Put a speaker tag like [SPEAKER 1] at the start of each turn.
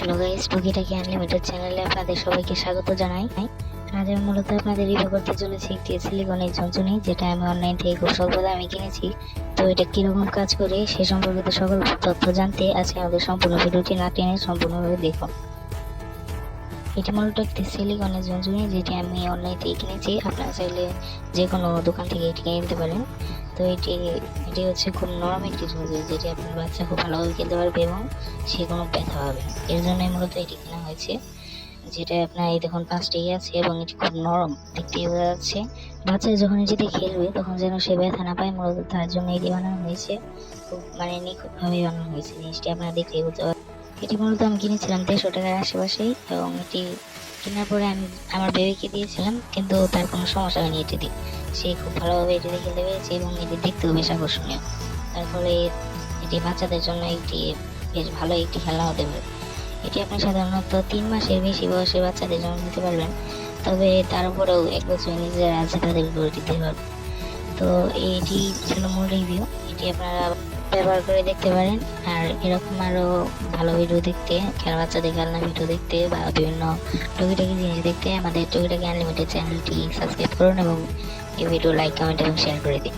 [SPEAKER 1] Hello guys, টুকিটাকি unlimited চ্যানেলে আপনাদের সবাইকে স্বাগত জানাই। আজ আমি মূলত আপনাদের রিভিউ করতে চলেছি একটি সিলিকনের ঝুনঝুনি, যেটা আমি অনলাইন থেকে খুব স্বল্প দামে কিনেছি। তো এটা কিরকম কাজ করে সে সম্পর্কিত সকল তথ্য জানতে আজকে আমাদের সম্পূর্ণ ভিডিওটি না টেনে সম্পূর্ণভাবে দেখুন। এটি মূলত একটি সিলিকনের ঝুনঝুনি, যেটি আমি অনলাইন থেকে কিনেছি। আপনারা চাইলে যে কোনো দোকান থেকে এটি কিনে নিতে পারেন। তো এটি হচ্ছে খুব নরম একটি ঝুনঝুনি, যেটি আপনার বাচ্চা খুব ভালোভাবে খেলতে পারবে এবং সে কোনো ব্যথা হবে না। এর জন্যই মূলত এটি কেনা হয়েছে। যেটা আপনার এই দেখুন 5টি আছে এবং এটি খুব নরম দেখতে বোঝা যাচ্ছে। বাচ্চা যখন এটিতে খেলবে তখন যেন সে ব্যথা না পায়, মূলত তার জন্য এটি বানানো হয়েছে। খুব নিখুঁতভাবে বানানো হয়েছে জিনিসটি, আপনারা দেখলেই বুঝতে পারবেন। এটি মূলত আমি কিনেছিলাম 150 টাকার আশেপাশেই, এবং এটি কেনার পরে আমি আমার বেবিকে দিয়েছিলাম, কিন্তু তার কোনো সমস্যা হয়নি এটি দিয়ে। সে খুব ভালোভাবে এটি দিয়ে খেলতে পেরেছে এবং এটি দেখতেও বেশ আকর্ষণীয়। তার ফলে এটি বাচ্চাদের জন্য একটি বেশ ভালো একটি খেলনা হতে পারে। এটি আপনি সাধারণত 3 মাসের বেশি বয়সের বাচ্চাদের জন্য দিতে পারবেন, তবে তার উপরেও 1 বছর নিজেরা আছে তাদের উপরে দিতে পারবেন। তো এটি ছিল মূল রিভিউ। এটি আপনারা ব্যবহার করে দেখতে পারেন। আর এরকম আরও ভালো ভিডিও দেখতে, বাচ্চাদের খেলনা ভিডিও দেখতে বা বিভিন্ন টুকিটাকি জিনিস দেখতে আমাদের টুকিটাকি আনলিমিটেড চ্যানেলটি সাবস্ক্রাইব করুন এবং এই ভিডিও লাইক, কমেন্ট এবং শেয়ার করে দিন।